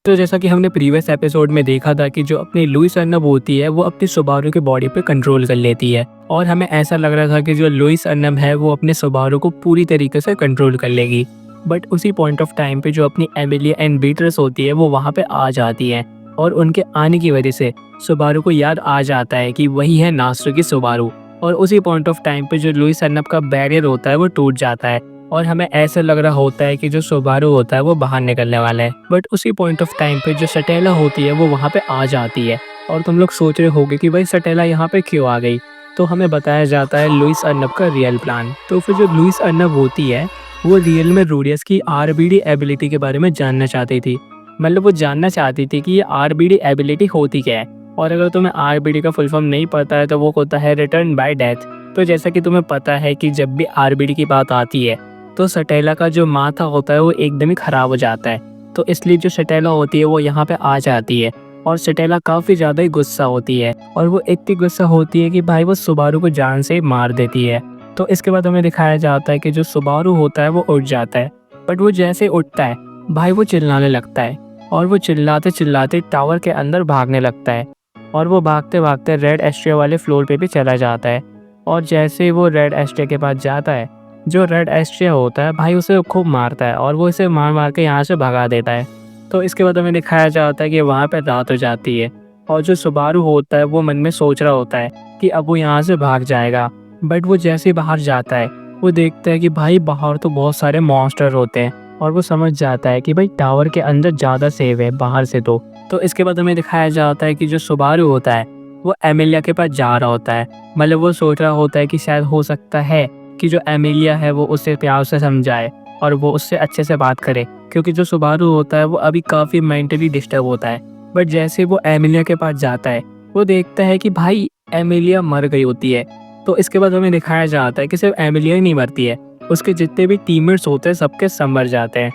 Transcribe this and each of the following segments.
तो जैसा कि हमने प्रीवियस एपिसोड में देखा था कि जो अपनी लुइस अर्नब होती है वो अपनी सुबारू के बॉडी पे कंट्रोल कर लेती है, और हमें ऐसा लग रहा था कि जो लुइस अर्नब है वो अपने सुबारू को पूरी तरीके से कंट्रोल कर लेगी। बट उसी पॉइंट ऑफ टाइम पे जो अपनी एमिलिया एंड बीट्रस होती है वो वहाँ पे आ जाती है, और उनके आने की वजह से सुबारू को याद आ जाता है कि वही है नास्टो की सुबारू। और उसी पॉइंट ऑफ टाइम पे जो लुइस अर्नब का बैरियर होता है वो टूट जाता है, और हमें ऐसा लग रहा होता है कि जो सुबारू होता है वो बाहर निकलने वाला है। बट उसी पॉइंट ऑफ टाइम पे जो सटेला होती है वो वहाँ पे आ जाती है, और तुम लोग सोच रहे होगे कि भाई सटेला यहाँ पे क्यों आ गई। तो हमें बताया जाता है लुइस अर्नब का रियल प्लान। तो फिर जो लुइस अर्नब होती है वो रियल में रूडियस की आरबीडी एबिलिटी के बारे में जानना चाहती थी। मतलब वो जानना चाहती थी कि ये आरबीडी एबिलिटी होती क्या है, और अगर तुम्हें आरबीडी का फुल फॉर्म नहीं पता है तो वो होता है रिटर्न बाय डेथ। तो जैसा कि तुम्हें पता है कि जब भी आरबीडी की बात आती है तो सटेला का जो माथा होता है वो एकदम ही ख़राब हो जाता है। तो इसलिए जो सटेला होती है वो यहाँ पे आ जाती है, और सटेला काफ़ी ज़्यादा ही गुस्सा होती है, और वो इतनी गुस्सा होती है कि भाई वो सुबारू को जान से मार देती है। तो इसके बाद हमें दिखाया जाता है कि जो सुबारू होता है वो उठ जाता है, बट वो जैसे उठता है भाई वो चिल्लाने लगता है, और वो चिल्लाते चिल्लाते टावर के अंदर भागने लगता है, और वो भागते भागते रेड एस्ट्रिया वाले फ्लोर पे भी चला जाता है। और जैसे ही वो रेड एस्ट्रिया के पास जाता है, जो रेड एस्ट्रिया होता है भाई उसे खूब मारता है, और वो इसे मार मार के यहाँ से भगा देता है। तो इसके बाद हमें दिखाया जाता है कि वहाँ पर रात हो जाती है, और जो सुबारू होता है वो मन में सोच रहा होता है कि अब वो यहाँ से भाग जाएगा। बट वो जैसे ही बाहर जाता है वो देखता है कि भाई बाहर तो बहुत सारे मॉन्स्टर होते हैं, और वो समझ जाता है कि भाई टावर के अंदर ज़्यादा सेफ है बाहर से। तो इसके बाद हमें दिखाया जाता है कि जो सुबारू होता है वो एमिलिया के पास जा रहा होता है। मतलब वो सोच रहा होता है कि शायद हो सकता है कि जो एमिलिया है वो उसे प्यार से समझाए और वो उससे अच्छे से बात करे, क्योंकि जो सुबारू होता है वो अभी काफ़ी मेंटली डिस्टर्ब होता है। बट जैसे वो एमिलिया के पास जाता है वो देखता है कि भाई एमिलिया मर गई होती है। तो इसके बाद हमें दिखाया जाता है कि सिर्फ एमिलिया ही नहीं मरती है, उसके जितने भी टीममेट्स होते हैं सबके सब मर जाते हैं।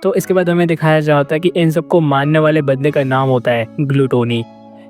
तो इसके बाद हमें दिखाया जाता है कि इन सबको मारने वाले बंदे का नाम होता है ग्लूटोनी।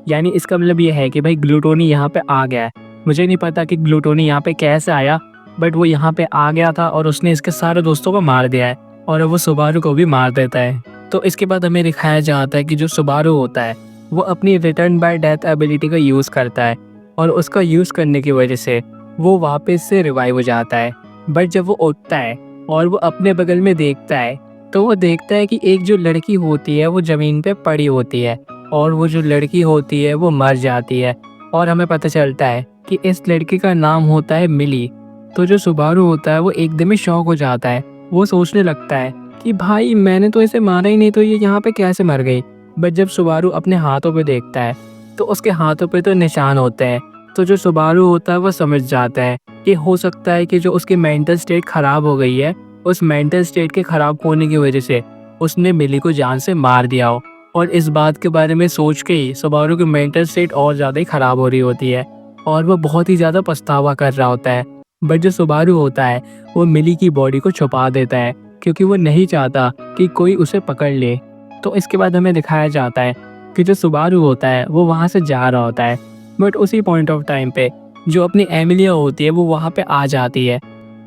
यानी इसका मतलब ये है कि भाई ग्लूटोनी यहाँ पे आ गया है। मुझे नहीं पता कि ग्लूटोनी यहाँ पे कैसे आया, बट वो यहाँ पे आ गया था और उसने इसके सारे दोस्तों को मार दिया है, और वो सुबारू को भी मार देता है। तो इसके बाद हमें दिखाया जाता है कि जो सुबारू होता है वो अपनी रिटर्न बाय डेथ एबिलिटी का यूज़ करता है, और उसका यूज़ करने की वजह से वो वापस से रिवाइव हो जाता है। बट जब वो उठता है और वो अपने बगल में देखता है तो वो देखता है कि एक जो लड़की होती है वो ज़मीन पे पड़ी होती है, और वो जो लड़की होती है वो मर जाती है, और हमें पता चलता है कि इस लड़की का नाम होता है मिली। तो जो सुबारू होता है वो एकदम ही शॉक हो जाता है। वो सोचने लगता है कि भाई मैंने तो इसे मारा ही नहीं, तो ये यहाँ पे कैसे मर गई। बट जब सुबारू अपने हाथों पे देखता है तो उसके हाथों पे तो निशान होते हैं। तो जो सुबारू होता है वो समझ जाता है कि हो सकता है कि जो उसकी मेंटल स्टेट ख़राब हो गई है, उस मेंटल स्टेट के ख़राब होने की वजह से उसने मिली को जान से मार दिया हो। और इस बात के बारे में सोच के ही सुबारू की मेंटल स्टेट और ज़्यादा ही ख़राब हो रही होती है, और वो बहुत ही ज़्यादा पछतावा कर रहा होता है। बट जो सुबारू होता है वो मिली की बॉडी को छुपा देता है, क्योंकि वो नहीं चाहता कि कोई उसे पकड़ ले। तो इसके बाद हमें दिखाया जाता है कि जो सुबारू होता है वो वहाँ से जा रहा होता है। बट उसी पॉइंट ऑफ टाइम पे जो अपनी एमिलिया होती है वो वहाँ पे आ जाती है,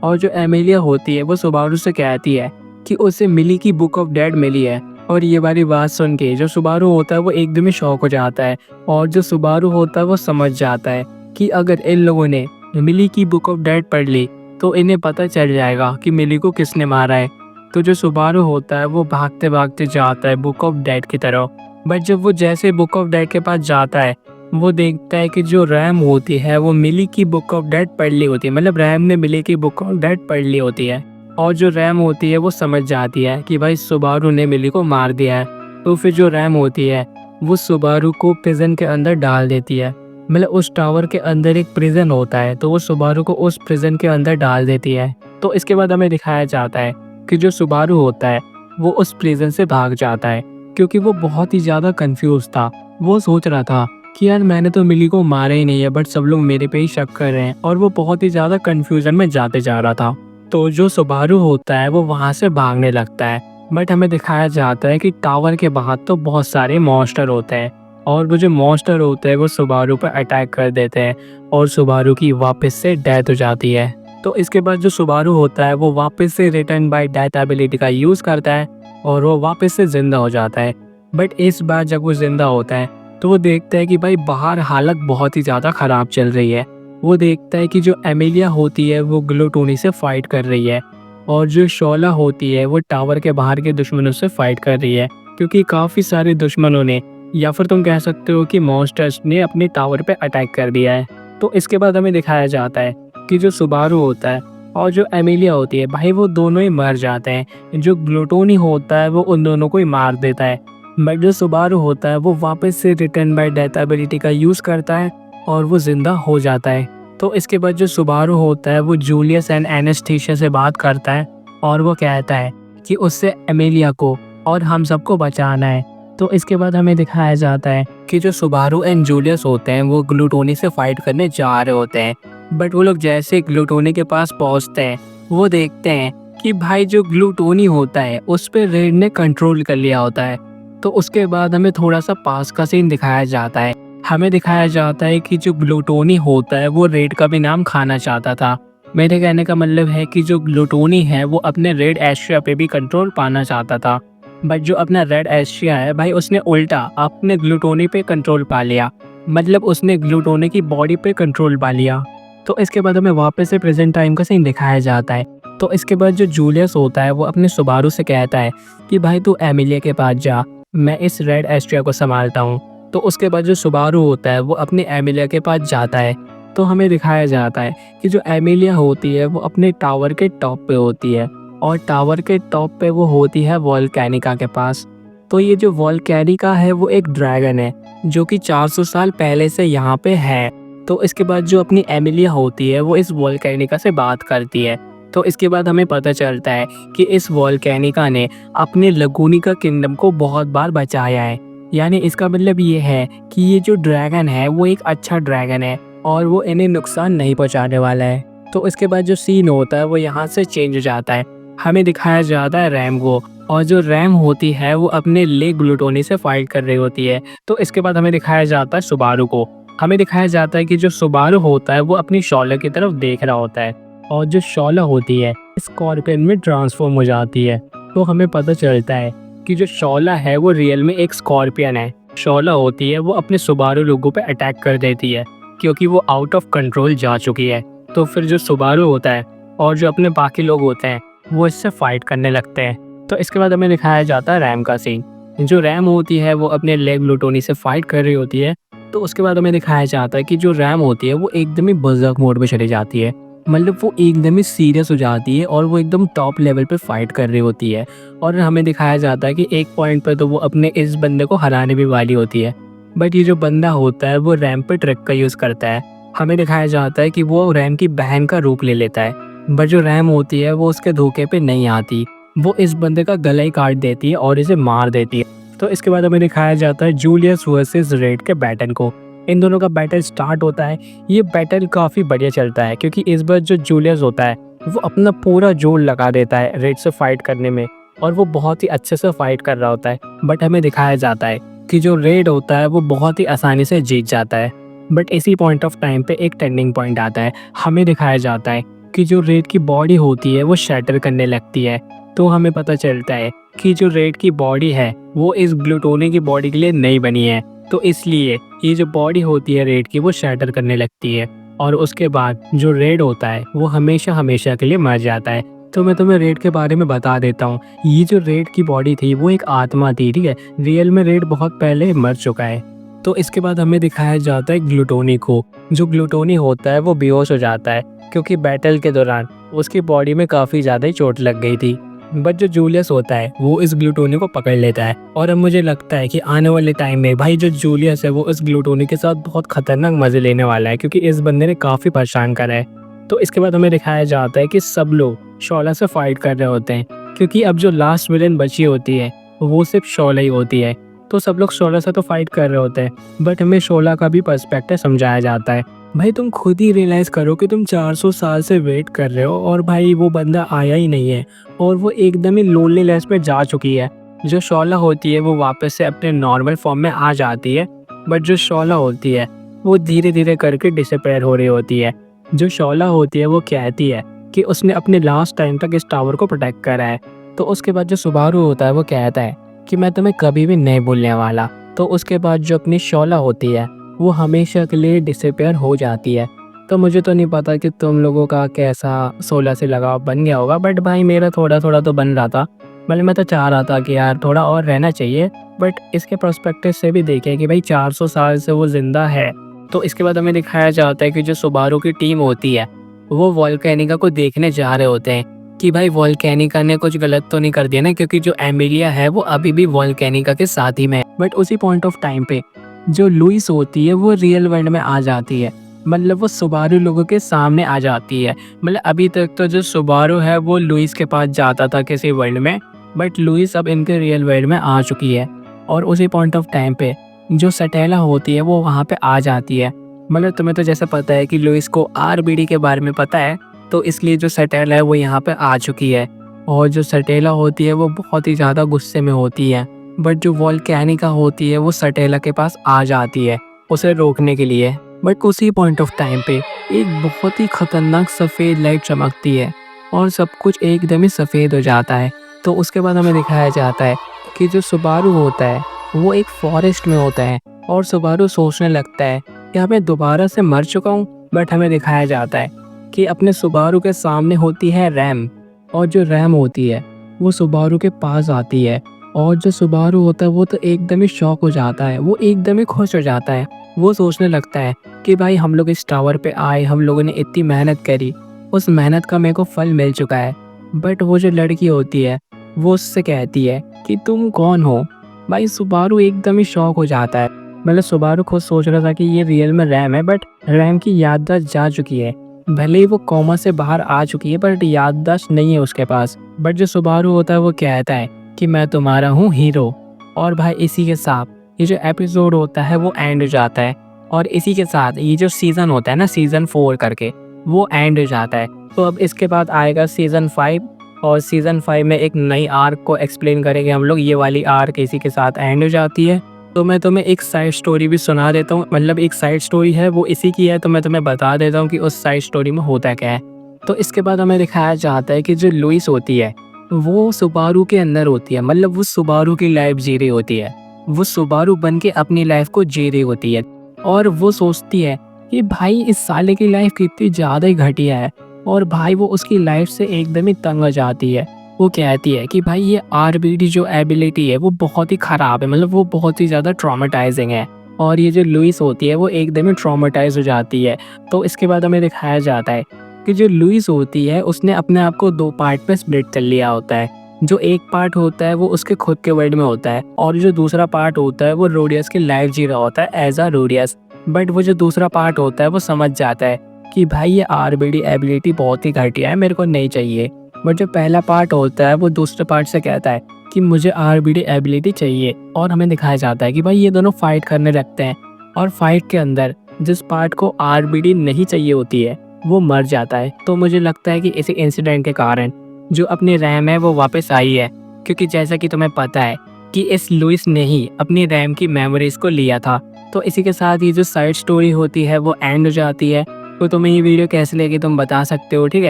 और जो एमिलिया होती है वो सुबारू से कहती है कि उसे मिली की बुक ऑफ डेड मिली है। और ये वाली बात सुन के जो सुबारू होता है वो एकदम ही शॉक हो जाता है, और जो सुबारू होता है वो समझ जाता है कि अगर इन लोगों ने मिली की बुक ऑफ डेड पढ़ ली तो इन्हें पता चल जाएगा कि मिली को किसने मारा है। तो जो सुबारू होता है वो भागते भागते जाता है बुक ऑफ डेड की तरफ। बट जब वो जैसे बुक ऑफ डेड के पास जाता है वो देखता है कि जो रैम होती है वो मिली की बुक ऑफ डेड पढ़ ली होती है, मतलब रैम ने मिली की बुक ऑफ डेड पढ़ ली होती है। और जो रैम होती है वो समझ जाती है कि भाई सुबारू ने मिली को मार दिया है। तो फिर जो रैम होती है वो सुबारू को प्रिजन के अंदर डाल देती है। मतलब उस टावर के अंदर एक प्रिजन होता है, तो वो सुबारू को उस प्रिजन के अंदर डाल देती है। तो इसके बाद हमें दिखाया जाता है कि जो सुबारू होता है वो उस प्रिजन से भाग जाता है, क्योंकि वो बहुत ही ज़्यादा कंफ्यूज था। वो सोच रहा था कि यार मैंने तो मिली को मारा ही नहीं है, बट सब लोग मेरे पे ही शक कर रहे हैं, और वो बहुत ही ज़्यादा कंफ्यूजन में जाते जा रहा था। तो जो सुबारू होता है वो वहाँ से भागने लगता है। बट हमें दिखाया जाता है कि टावर के बाहर तो बहुत सारे मॉन्स्टर होते हैं, और वो जो मॉन्स्टर होते हैं वो सुबारू पर अटैक कर देते हैं, और सुबारू की वापस से डेथ हो जाती है। तो इसके बाद जो सुबारू होता है वो वापस से रिटर्न बाय डेथ एबिलिटी का यूज़ करता है, और वो वापस से ज़िंदा हो जाता है। बट इस बार जब वो ज़िंदा होता है तो वो देखता है कि भाई बाहर हालत बहुत ही ज़्यादा ख़राब चल रही है। वो देखता है कि जो एमिलिया होती है वो ग्लूटोनी से फ़ाइट कर रही है और जो शोला होती है वो टावर के बाहर के दुश्मनों से फ़ाइट कर रही है, क्योंकि काफ़ी सारे दुश्मनों ने या फिर तुम कह सकते हो कि मॉन्स्टर्स ने अपने टावर पे अटैक कर दिया है। तो इसके बाद हमें दिखाया जाता है कि जो सुबारू होता है और जो एमिलिया होती है भाई वो दोनों ही मर जाते हैं। जो ग्लूटोनी होता है वो उन दोनों को ही मार देता है, बट जो सुबारू होता है वो वापस से रिटर्न बाय डेथ एबिलिटी का यूज़ करता है और वो ज़िंदा हो जाता है। तो इसके बाद जो सुबारू होता है वो जूलियस एंड एनेस्थीसिया से बात करता है और वो कहता है कि उससे एमिलिया को और हम सबको बचाना है। तो इसके बाद हमें दिखाया जाता है कि जो सुबारू एंड जूलियस होते हैं वो ग्लूटोनी से फाइट करने जा रहे होते हैं, बट वो लोग जैसे ग्लूटोनी के पास पहुंचते हैं वो देखते हैं कि भाई जो ग्लूटोनी होता है उस पर रेड ने कंट्रोल कर लिया होता है। तो उसके बाद हमें थोड़ा सा पास का सीन दिखाया जाता है। हमें दिखाया जाता है कि जो ग्लूटोनी होता है वो रेड का भी नाम खाना चाहता था। मेरे कहने का मतलब है कि जो ग्लूटोनी है वो अपने रेड एस्ट्रिया पे भी कंट्रोल पाना चाहता था, बट जो अपना रेड एस्ट्रिया है भाई उसने उल्टा अपने ग्लूटोनी पे कंट्रोल पा लिया, मतलब उसने ग्लूटोनी की बॉडी पे कंट्रोल पा लिया। तो इसके बाद हमें वापस से प्रेजेंट टाइम का सीन दिखाया जाता है। तो इसके बाद जो जूलियस होता है वो अपने सुबारू से कहता है कि भाई तू एमिलिया के पास जा, मैं इस रेड एस्ट्रिया को संभालता हूँ। तो उसके बाद जो सुबारू होता है वो अपनी एमिलिया के पास जाता है। तो हमें दिखाया जाता है कि जो एमिलिया होती है वो अपने टावर के टॉप पे होती है और टावर के टॉप पे वो होती है वोल्केनिका के पास। तो ये जो वोल्केनिका है वो एक ड्रैगन है जो कि 400 साल पहले से यहाँ पे है। तो इसके बाद जो अपनी एमिलिया होती है वो इस वोल्केनिका से बात करती है। तो इसके बाद हमें पता चलता है कि इस वोल्केनिका ने अपने लगूनिका किंगडम को बहुत बार बचाया है। यानी इसका मतलब ये है कि ये जो ड्रैगन है वो एक अच्छा ड्रैगन है और वो इन्हें नुकसान नहीं पहुंचाने वाला है। तो इसके बाद जो सीन होता है वो यहाँ से चेंज हो जाता है। हमें दिखाया जाता है रैम को, और जो रैम होती है वो अपने ले ग्लूटोनी से फाइट कर रही होती है। तो इसके बाद हमें दिखाया जाता है सुबारू को। हमें दिखाया जाता है कि जो सुबारू होता है वो अपनी शॉला की तरफ देख रहा होता है और जो शॉला होती है स्कॉर्पियन में ट्रांसफॉर्म हो जाती है। तो हमें पता चलता है कि जो शॉला है वो रियल में एक स्कॉर्पियन है। शॉला होती है वो अपने सुबारू लोगों पे अटैक कर देती है क्योंकि वो आउट ऑफ कंट्रोल जा चुकी है। तो फिर जो सुबारू होता है और जो अपने बाकी लोग होते हैं वो इससे फाइट करने लगते हैं। तो इसके बाद हमें दिखाया जाता है रैम का सीन। जो रैम होती है वो अपने लेग ग्लूटोनी से फाइट कर रही होती है। तो उसके बाद हमें दिखाया जाता है कि जो रैम होती है वो एकदम ही बर्ज़र्क मोड में चली जाती है, मतलब वो एकदम ही सीरियस हो जाती है और वो एकदम टॉप लेवल पे फाइट कर रही होती है। और हमें दिखाया जाता है कि एक पॉइंट पर तो वो अपने इस बंदे को हराने भी वाली होती है, बट ये जो बंदा होता है वो रैम पे ट्रिक का यूज़ करता है। हमें दिखाया जाता है कि वो रैम की बहन का रूप ले लेता है, बट जो रैम होती है वो उसके धोखे पे नहीं आती। वो इस बंदे का गला ही काट देती है और इसे मार देती है। तो इसके बाद हमें दिखाया जाता है जूलियस वर्सेस रेड के बैटल को। इन दोनों का बैटल स्टार्ट होता है। ये बैटल काफ़ी बढ़िया चलता है क्योंकि इस बार जो जूलियस होता है वो अपना पूरा जोर लगा देता है रेड से फाइट करने में और वो बहुत ही अच्छे से फाइट कर रहा होता है। बट हमें दिखाया जाता है कि जो रेड होता है वो बहुत ही आसानी से जीत जाता है। बट इसी पॉइंट ऑफ टाइम पे एक टर्निंग पॉइंट आता है। हमें दिखाया जाता है कि जो रेड की बॉडी होती है वो शैटर करने लगती है। तो हमें पता चलता है कि जो रेड की बॉडी है वो इस ग्लूटोनी की बॉडी के लिए नहीं बनी है। तो इसलिए ये जो बॉडी होती है रेड की वो शैटर करने लगती है और उसके बाद जो रेड होता है वो हमेशा हमेशा के लिए मर जाता है। तो मैं तुम्हें रेड के बारे में बता देता हूँ। ये जो रेड की बॉडी थी वो एक आत्मा थी, ठीक है। रियल में रेड बहुत पहले मर चुका है। तो इसके बाद हमें दिखाया जाता है ग्लूटोनी को। जो ग्लूटोनी होता है वो बेहोश हो जाता है क्योंकि बैटल के दौरान उसकी बॉडी में काफ़ी ज़्यादा ही चोट लग गई थी। बट जो जूलियस होता है वो इस ग्लूटोनी को पकड़ लेता है और अब मुझे लगता है कि आने वाले टाइम में भाई जो जूलियस है वो इस ग्लूटोनी के साथ बहुत खतरनाक मजे लेने वाला है क्योंकि इस बंदे ने काफ़ी परेशान करा है। तो इसके बाद हमें दिखाया जाता है कि सब लोग शोला से फाइट कर रहे होते हैं क्योंकि अब जो लास्ट विलेन बची होती है वो सिर्फ शोला ही होती है। तो सब लोग शोला से तो फाइट कर रहे होते हैं बट हमें शोला का भी पर्सपेक्टिव समझाया जाता है। भाई तुम खुद ही रियलाइज़ करो कि तुम 400 साल से वेट कर रहे हो और भाई वो बंदा आया ही नहीं है और वो एकदम ही लोनलीनेस पे जा चुकी है। जो शोला होती है वो वापस से अपने नॉर्मल फॉर्म में आ जाती है, बट जो शोला होती है वो धीरे धीरे करके डिसअपेयर हो रही होती है। जो शोला होती है वो कहती है कि उसने अपने लास्ट टाइम तक इस टावर को प्रोटेक्ट करा है। तो उसके बाद जो सुबारू होता है वो कहता है कि मैं तुम्हें कभी भी नहीं भूलने वाला। तो उसके बाद जो अपनी शोला होती है वो हमेशा के लिए डिसअपियर हो जाती है। तो मुझे तो नहीं पता कि तुम लोगों का कैसा शोला से लगाव बन गया होगा, बट भाई मेरा थोड़ा-थोड़ा तो बन रहा था। मतलब मैं तो चाह रहा था कि यार थोड़ा और रहना चाहिए, बट इसके पर्सपेक्टिव से भी देखें कि भाई 400 साल से वो ज़िंदा है। तो इसके बाद हमें दिखाया जाता है कि जो सुबारू की टीम होती है, वो वोल्केनिका को देखने जा रहे होते हैं कि भाई वोल्केनिका ने कुछ गलत तो नहीं कर दिया ना, क्योंकि जो एमिलिया है वो अभी भी वोल्केनिका के साथ ही में है। बट उसी पॉइंट ऑफ टाइम पे जो लुइस होती है वो रियल वर्ल्ड में आ जाती है। मतलब वो सुबारू लोगों के सामने आ जाती है। मतलब अभी तक तो जो सुबारू है वो लुइस के पास जाता था किसी वर्ल्ड में, बट लुइस अब इनके रियल वर्ल्ड में आ चुकी है। और उसी पॉइंट ऑफ टाइम पे जो सटेला होती है वो वहाँ पे आ जाती है। मतलब तुम्हें तो जैसे पता है कि लुइस को आरबीडी के बारे में पता है, तो इसलिए जो सटेला है वो यहाँ पे आ चुकी है। और जो सटेला होती है वो बहुत ही ज़्यादा गुस्से में होती है, बट जो वोल्केनिका होती है वो सटेला के पास आ जाती है उसे रोकने के लिए। बट उसी पॉइंट ऑफ टाइम पे एक बहुत ही खतरनाक सफ़ेद लाइट चमकती है और सब कुछ एकदम ही सफ़ेद हो जाता है। तो उसके बाद हमें दिखाया जाता है कि जो सुबारू होता है वो एक फॉरेस्ट में होता है और सुबारू सोचने लगता है कि मैं दोबारा से मर चुका हूँ। बट हमें दिखाया जाता है कि अपने सुबारू के सामने होती है रैम, और जो रैम होती है वो सुबारू के पास आती है। और जो सुबारू होता है वो तो एकदम ही शॉक हो जाता है, वो एकदम ही खुश हो जाता है। वो सोचने लगता है कि भाई हम लोग इस टावर पे आए, हम लोगों ने इतनी मेहनत करी, उस मेहनत का मेरे को फल मिल चुका है। बट वो जो लड़की होती है वो उससे कहती है कि तुम कौन हो। भाई सुबारू एकदम ही शॉक हो जाता है। मतलब सुबारू खुद सोच रहा था कि ये रियल में रैम है, बट रैम की याददाश्त जा चुकी है। भले ही वो कोमा से बाहर आ चुकी है बट याददाश्त नहीं है उसके पास। बट जो सुबारू होता है वो कहता है कि मैं तुम्हारा हूँ हीरो। और भाई इसी के साथ ये जो एपिसोड होता है वो एंड हो जाता है। और इसी के साथ ये जो सीज़न होता है ना, सीज़न 4 करके, वो एंड हो जाता है। तो अब इसके बाद आएगा सीज़न 5, और सीज़न 5 में एक नई आर्क को एक्सप्लेन करेंगे हम लोग। ये वाली आर्क इसी के साथ एंड हो जाती है। तो मैं तुम्हें एक साइड स्टोरी भी सुना देता हूँ, मतलब एक साइड स्टोरी है वो इसी की है, तो मैं तुम्हें बता देता हूँ कि उस साइड स्टोरी में होता क्या है। तो इसके बाद हमें दिखाया जाता है कि जो लुइस होती है वो सुबारू के अंदर होती है। मतलब वो सुबारू की लाइफ जी रही होती है, वो सुबारू बन के अपनी लाइफ को जी रही होती है। और वो सोचती है कि भाई इस साले की लाइफ कितनी ज़्यादा ही घटिया है, और भाई वो उसकी लाइफ से एकदम ही तंग आ जाती है। वो कहती है कि भाई ये आरबीडी जो एबिलिटी है वो बहुत ही ख़राब है, मतलब वो बहुत ही ज़्यादा ट्रॉमेटाइजिंग है। और ये जो लुइस होती है वो एकदम ही ट्रॉमेटाइज हो जाती है। तो इसके बाद हमें दिखाया जाता है कि जो लुइस होती है उसने अपने आप को 2 पार्ट में स्प्लिट कर लिया होता है। जो एक पार्ट होता है वो उसके खुद के वर्ल्ड में होता है, और जो दूसरा पार्ट होता है वो रोडियस की लाइफ जी रहा होता है एज अ रोडियस। बट वो जो दूसरा पार्ट होता है वो समझ जाता है कि भाई ये आरबीडी एबिलिटी बहुत ही घटिया है, मेरे को नहीं चाहिए। बट जो पहला पार्ट होता है वो दूसरे पार्ट से कहता है कि मुझे आरबीडी एबिलिटी चाहिए। और हमें दिखाया जाता है कि भाई ये दोनों फाइट करने लगते हैं, और फाइट के अंदर जिस पार्ट को आरबीडी नहीं चाहिए होती है वो मर जाता है। तो मुझे लगता है कि इसी इंसिडेंट के कारण जो अपनी रैम है वो वापस आई है, क्योंकि जैसा कि तुम्हें पता है कि इस लुइस ने ही अपनी रैम की मेमोरीज को लिया था। तो इसी के साथ ये जो साइड स्टोरी होती है वो एंड हो जाती है। तो तुम्हें ये वीडियो कैसे लगी तुम बता सकते हो, ठीक है।